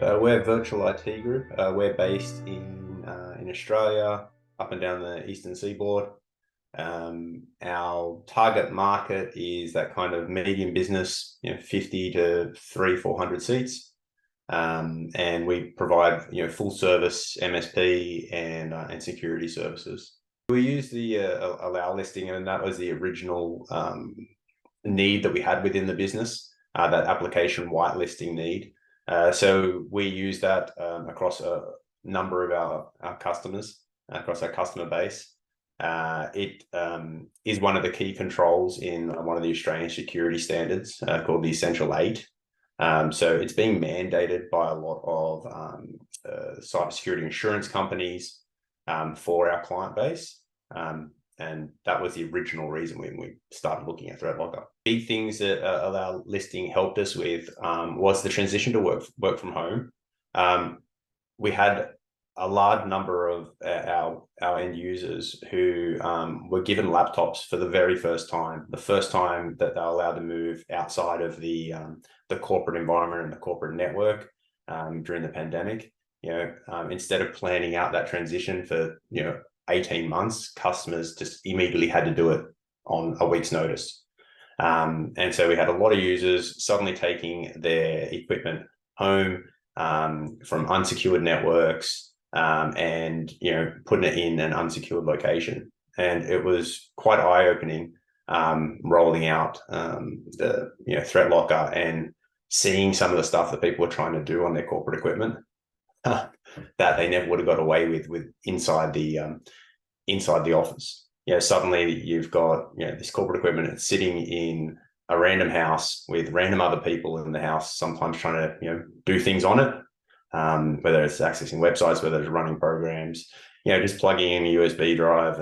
We're a virtual IT group. We're based in Australia, up and down the eastern seaboard. Our target market is that kind of medium business, 50 to 400 seats. And we provide, full service MSP and security services. We use the Allowisting, and that was the original need that we had within the business, that application whitelisting need. So we use that across a number of our customers, across our customer base. It is one of the key controls in one of the Australian security standards called the Essential 8. So it's being mandated by a lot of cybersecurity insurance companies for our client base. And that was the original reason when we started looking at ThreatLocker. Big things that Allowisting helped us with was the transition to work from home. We had a large number of our end users who were given laptops for the very first time, the first time that they're allowed to move outside of the corporate environment and the corporate network during the pandemic. Instead of planning out that transition for 18 months, customers just immediately had to do it on a week's notice. And so we had a lot of users suddenly taking their equipment home from unsecured networks and putting it in an unsecured location. And it was quite eye-opening rolling out the ThreatLocker and seeing some of the stuff that people were trying to do on their corporate equipment that they never would have got away with inside the office. Suddenly you've got this corporate equipment that's sitting in a random house with random other people in the house, sometimes trying to do things on it, whether it's accessing websites, whether it's running programs, just plugging in a USB drive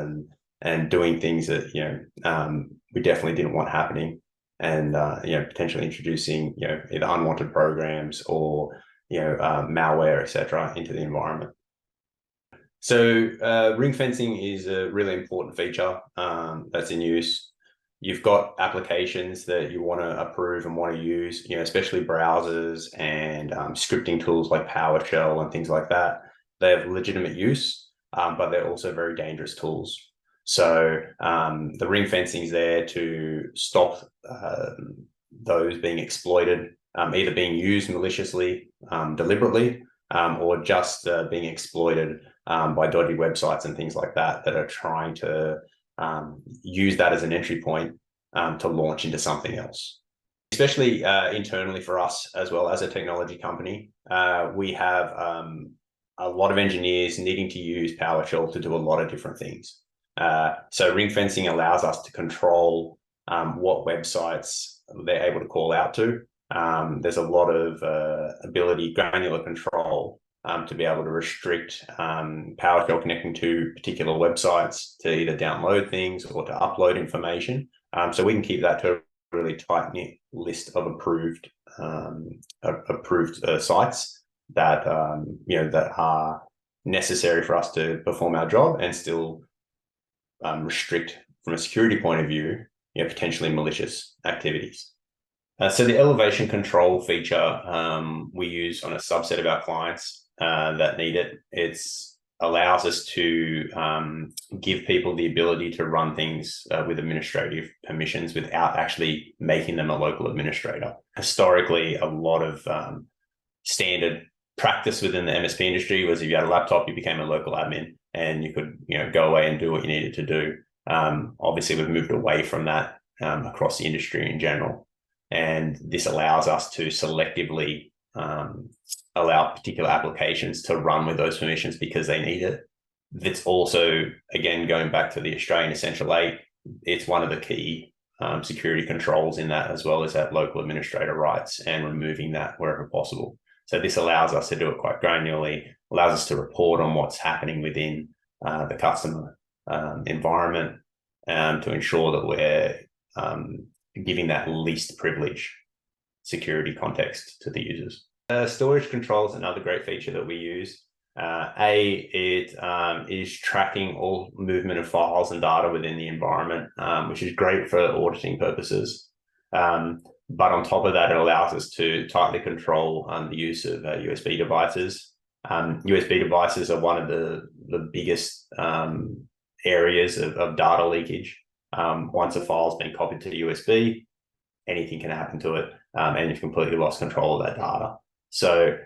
and doing things that we definitely didn't want happening, and potentially introducing either unwanted programs or malware, etc., into the environment. So ring-fencing is a really important feature that's in use. You've got applications that you want to approve and want to use, especially browsers and scripting tools like PowerShell and things like that. They have legitimate use, but they're also very dangerous tools. So the ring-fencing is there to stop those being exploited, either being used maliciously, deliberately, or just being exploited by dodgy websites and things like that are trying to use that as an entry point to launch into something else. Especially internally for us as well as a technology company, we have a lot of engineers needing to use PowerShell to do a lot of different things. So ring fencing allows us to control what websites they're able to call out to. There's a lot of granular control to be able to restrict PowerShell connecting to particular websites to either download things or to upload information. So we can keep that to a really tight-knit list of approved sites that that are necessary for us to perform our job and still restrict, from a security point of view, potentially malicious activities. So the elevation control feature we use on a subset of our clients that need it. It allows us to give people the ability to run things with administrative permissions without actually making them a local administrator. Historically, a lot of standard practice within the MSP industry was if you had a laptop, you became a local admin and you could go away and do what you needed to do. Obviously, we've moved away from that across the industry in general. And this allows us to selectively allow particular applications to run with those permissions because they need it. That's also, again, going back to the Australian Essential 8, it's one of the key security controls in that, as well as that local administrator rights and removing that wherever possible. So this allows us to do it quite granularly, allows us to report on what's happening within the customer environment to ensure that we're giving that least privilege security context to the users. Storage control is another great feature that we use. It is tracking all movement of files and data within the environment, which is great for auditing purposes. But on top of that, it allows us to tightly control the use of USB devices. USB devices are one of the biggest areas of data leakage. Once a file's been copied to the USB, anything can happen to it, and you've completely lost control of that data. So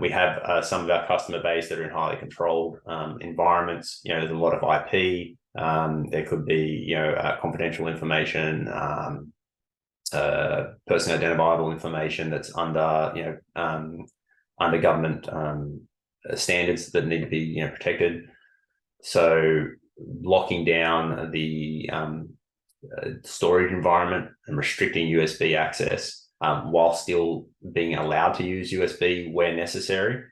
we have some of our customer base that are in highly controlled environments. There's a lot of IP. There could be, confidential information, personally identifiable information that's under, under government standards that need to be, protected. So locking down the storage environment and restricting USB access while still being allowed to use USB where necessary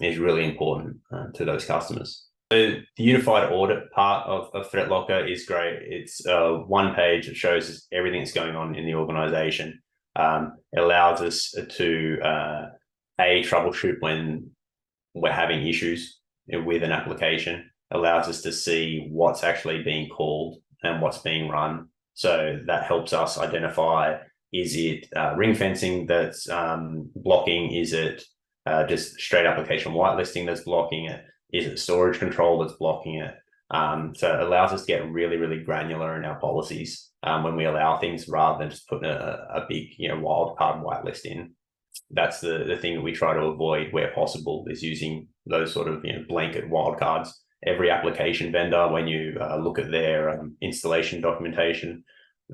is really important to those customers. So the unified audit part of ThreatLocker is great. It's one page that shows everything that's going on in the organization. It allows us to troubleshoot when we're having issues with an application. It allows us to see what's actually being called and what's being run. So that helps us identify, is it ring-fencing that's blocking? Is it just straight application whitelisting that's blocking it? Is it storage control that's blocking it? So it allows us to get really, really granular in our policies when we allow things rather than just putting a big, wildcard whitelist in. That's the thing that we try to avoid where possible, is using those sort of blanket wildcards. Every application vendor, when you look at their installation documentation,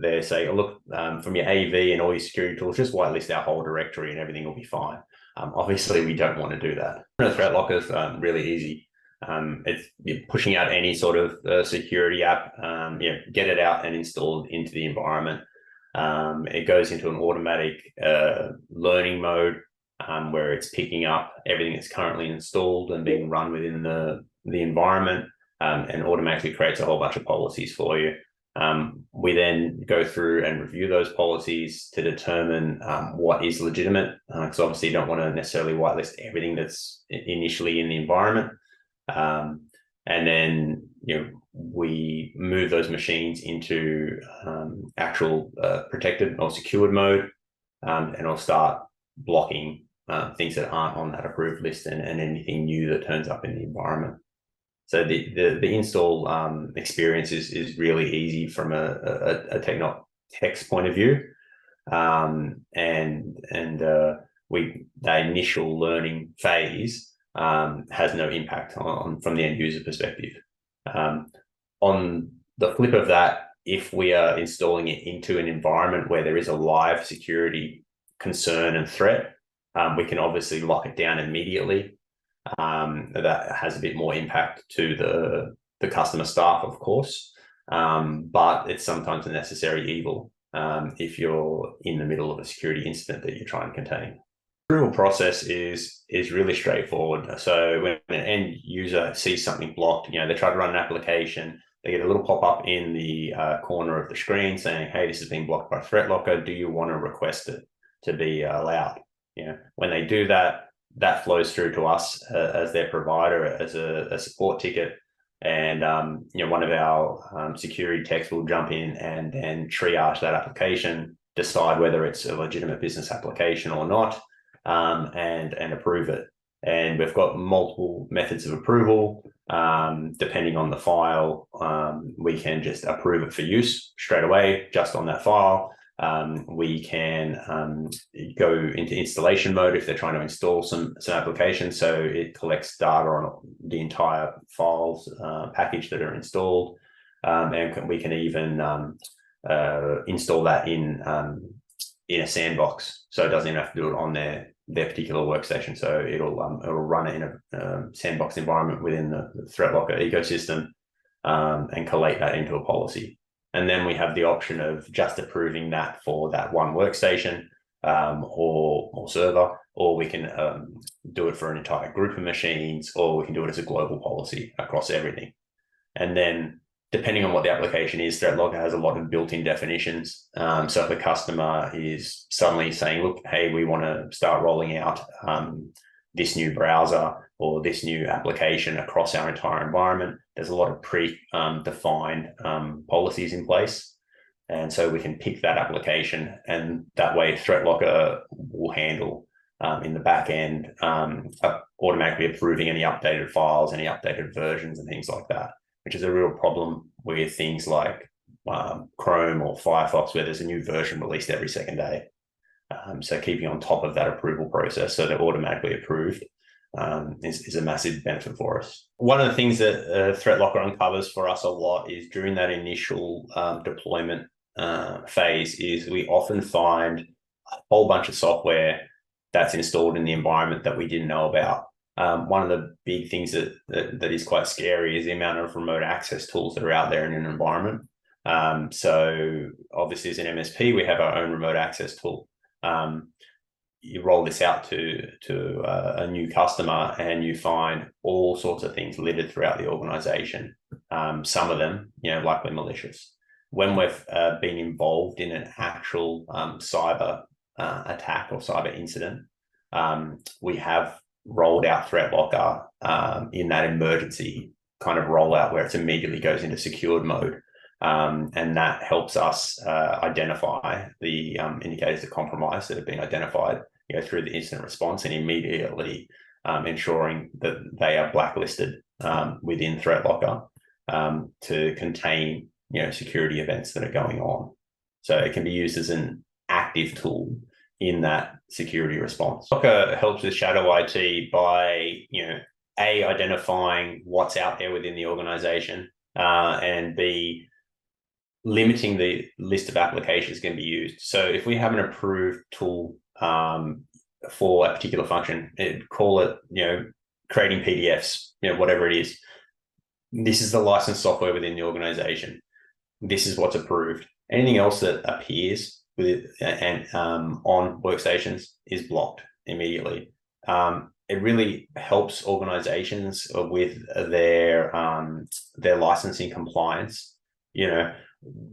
they say, look, from your AV and all your security tools, just whitelist our whole directory and everything will be fine. Obviously, we don't want to do that. ThreatLocker is really easy. It's pushing out any sort of security app, get it out and installed into the environment. It goes into an automatic learning mode where it's picking up everything that's currently installed and being run within the environment and automatically creates a whole bunch of policies for you. We then go through and review those policies to determine what is legitimate, because obviously you don't want to necessarily whitelist everything that's initially in the environment. And then we move those machines into actual protected or secured mode, and it'll start blocking things that aren't on that approved list and anything new that turns up in the environment. So the install experience is really easy from a tech's point of view, and that initial learning phase has no impact from the end user perspective. On the flip of that, if we are installing it into an environment where there is a live security concern and threat, we can obviously lock it down immediately. That has a bit more impact to the customer staff, of course, but it's sometimes a necessary evil if you're in the middle of a security incident that you're trying to contain. The approval process is really straightforward. So when an end user sees something blocked, they try to run an application, they get a little pop-up in the corner of the screen saying, hey, this has been blocked by ThreatLocker. Do you want to request it to be allowed? When they do that, that flows through to us as their provider as a support ticket. And one of our security techs will jump in and then triage that application, decide whether it's a legitimate business application or not, and approve it. And we've got multiple methods of approval. Depending on the file, we can just approve it for use straight away, just on that file. We can go into installation mode if they're trying to install some applications. So it collects data on the entire files package that are installed. And we can even install that in a sandbox. So it doesn't even have to do it on their particular workstation. So it'll run it in a sandbox environment within the ThreatLocker ecosystem and collate that into a policy. And then we have the option of just approving that for that one workstation or server, or we can do it for an entire group of machines, or we can do it as a global policy across everything. And then depending on what the application is, ThreatLocker has a lot of built-in definitions. So if a customer is suddenly saying, look, hey, we want to start rolling out this new browser or this new application across our entire environment, there's a lot of pre-defined policies in place. And so we can pick that application, and that way ThreatLocker will handle in the back end automatically approving any updated files, any updated versions and things like that, which is a real problem with things like Chrome or Firefox, where there's a new version released every second day. So keeping on top of that approval process so they're automatically approved is a massive benefit for us. One of the things that ThreatLocker uncovers for us a lot is during that initial deployment phase is we often find a whole bunch of software that's installed in the environment that we didn't know about. One of the big things that is quite scary is the amount of remote access tools that are out there in an environment. So obviously as an MSP, we have our own remote access tool. You roll this out to a new customer and you find all sorts of things littered throughout the organization. Some of them, likely malicious. When we've been involved in an actual cyber attack or cyber incident, we have rolled out ThreatLocker in that emergency kind of rollout where it immediately goes into secured mode. And that helps us identify the indicators of compromise that have been identified through the incident response, and immediately ensuring that they are blacklisted within ThreatLocker to contain security events that are going on. So it can be used as an active tool in that security response. ThreatLocker helps with shadow IT by identifying what's out there within the organization, and B, limiting the list of applications can be used. So if we have an approved tool for a particular function, call it, creating PDFs, whatever it is, this is the licensed software within the organization. This is what's approved. Anything else that appears with it and on workstations is blocked immediately. It really helps organizations with their licensing compliance.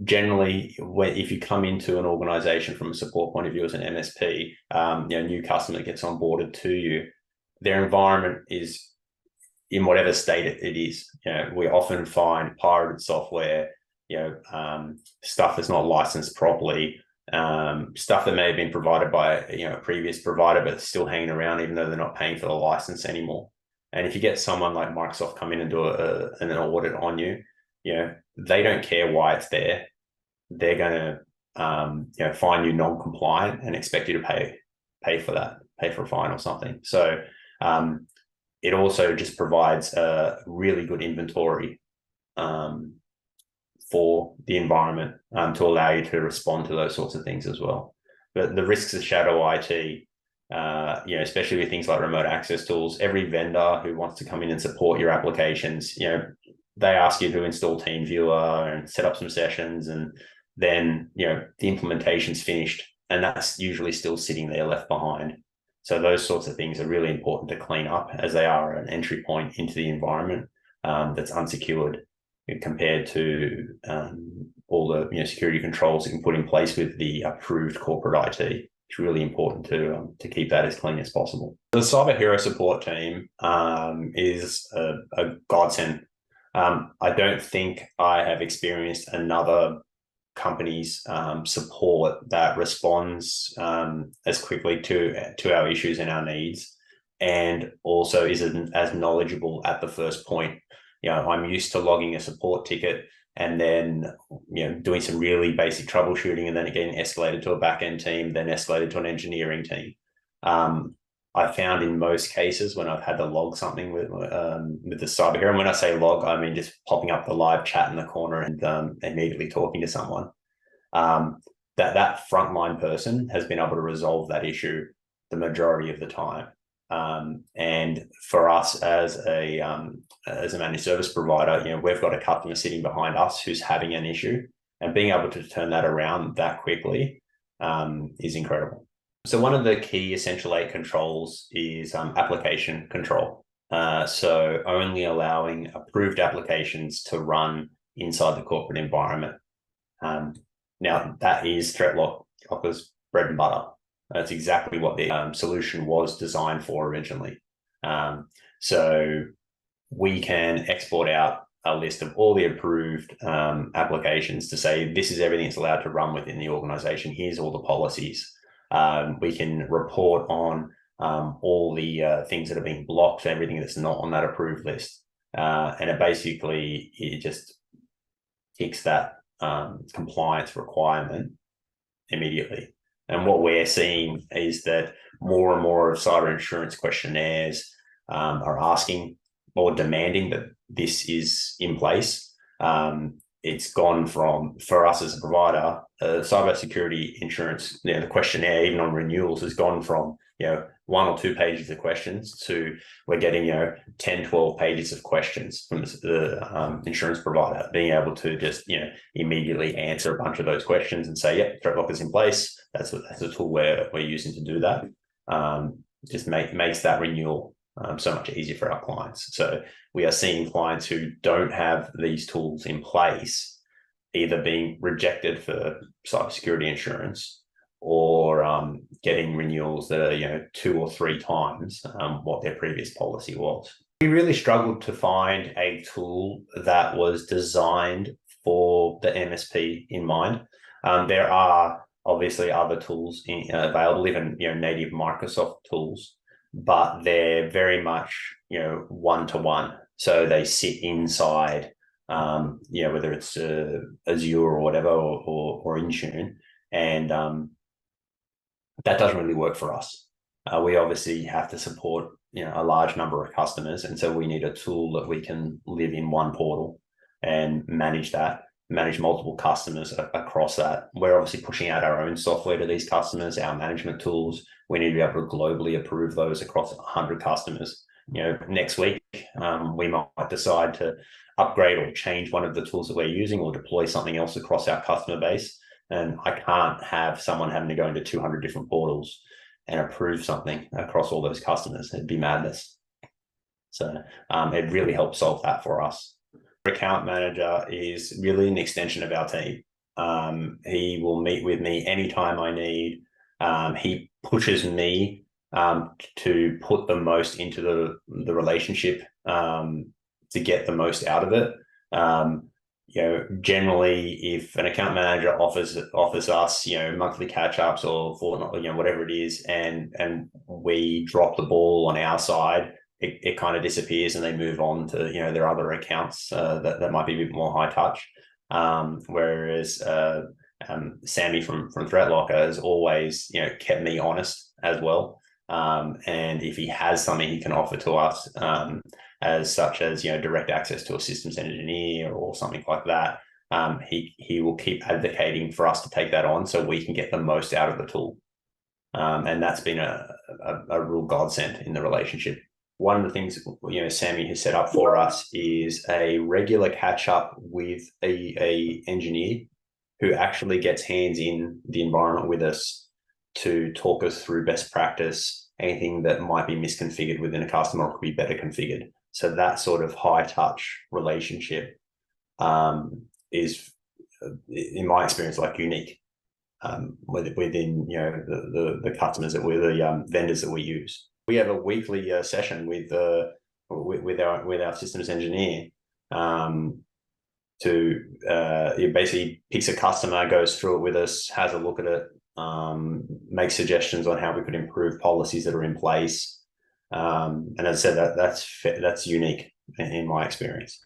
Generally, if you come into an organization from a support point of view as an MSP, new customer gets onboarded to you, their environment is in whatever state it is. We often find pirated software, stuff that's not licensed properly, stuff that may have been provided by a previous provider, but still hanging around even though they're not paying for the license anymore. And if you get someone like Microsoft come in and do an audit on you, they don't care why it's there. They're going to find you non-compliant and expect you to pay for that, pay for a fine or something. So it also just provides a really good inventory for the environment to allow you to respond to those sorts of things as well. But the risks of shadow IT, especially with things like remote access tools, every vendor who wants to come in and support your applications, they ask you to install TeamViewer and set up some sessions, and then the implementation's finished, and that's usually still sitting there left behind. So those sorts of things are really important to clean up, as they are an entry point into the environment that's unsecured compared to all the security controls you can put in place with the approved corporate IT. It's really important to keep that as clean as possible. The Cyber Hero support team is a godsend. I don't think I have experienced another company's support that responds as quickly to our issues and our needs, and also isn't as knowledgeable at the first point. I'm used to logging a support ticket and then doing some really basic troubleshooting, and then it getting escalated to a back-end team, then escalated to an engineering team. I found in most cases when I've had to log something with the Cyber Hero, and when I say log, I mean just popping up the live chat in the corner and immediately talking to someone, that frontline person has been able to resolve that issue the majority of the time. And for us as a managed service provider, we've got a customer sitting behind us who's having an issue, and being able to turn that around that quickly is incredible. So one of the key Essential 8 controls is application control. So only allowing approved applications to run inside the corporate environment. Now that is ThreatLocker's bread and butter. That's exactly what the solution was designed for originally. So we can export out a list of all the approved applications to say, this is everything that's allowed to run within the organization. Here's all the policies. We can report on all the things that are being blocked, everything that's not on that approved list. And it just ticks that compliance requirement immediately. And what we're seeing is that more and more of cyber insurance questionnaires are asking or demanding that this is in place. It's gone from, for us as a provider, cybersecurity insurance, the questionnaire, even on renewals, has gone from 1 or 2 pages of questions to we're getting 10, 12 pages of questions from the insurance provider, being able to just immediately answer a bunch of those questions and say, yeah, ThreatLocker's in place. That's the tool we're using to do that. Just makes that renewal so much easier for our clients. So we are seeing clients who don't have these tools in place either being rejected for cybersecurity insurance or getting renewals that are 2 or 3 times what their previous policy was. We really struggled to find a tool that was designed for the MSP in mind. There are obviously other tools available, even native Microsoft tools, but they're very much one-to-one. So they sit inside whether it's Azure or whatever, or Intune, and that doesn't really work for us. We obviously have to support a large number of customers, and so we need a tool that we can live in one portal and manage multiple customers across that. We're obviously pushing out our own software to these customers, our management tools. We need to be able to globally approve those across 100 customers. Next week, we might decide to upgrade or change one of the tools that we're using or deploy something else across our customer base. And I can't have someone having to go into 200 different portals and approve something across all those customers. It'd be madness. So it really helps solve that for us. Account manager is really an extension of our team. He will meet with me anytime I need. He pushes me to put the most into the relationship to get the most out of it. Generally, if an account manager offers us, monthly catch-ups or fortnightly, whatever it is, and we drop the ball on our side, it kind of disappears and they move on to, their other accounts that might be a bit more high touch. Whereas Sammy from ThreatLocker has always, kept me honest as well. And if he has something he can offer to us, as such as direct access to a systems engineer or something like that, he will keep advocating for us to take that on so we can get the most out of the tool. And that's been a real godsend in the relationship. One of the things Sammy has set up for us is a regular catch up with a engineer who actually gets hands in the environment with us to talk us through best practice, anything that might be misconfigured within a customer or could be better configured. So that sort of high touch relationship is, in my experience, unique within the customers that we're the vendors that we use. We have a weekly session with our systems engineer it basically picks a customer, goes through it with us, has a look at it, makes suggestions on how we could improve policies that are in place. And as I said, that's unique in my experience.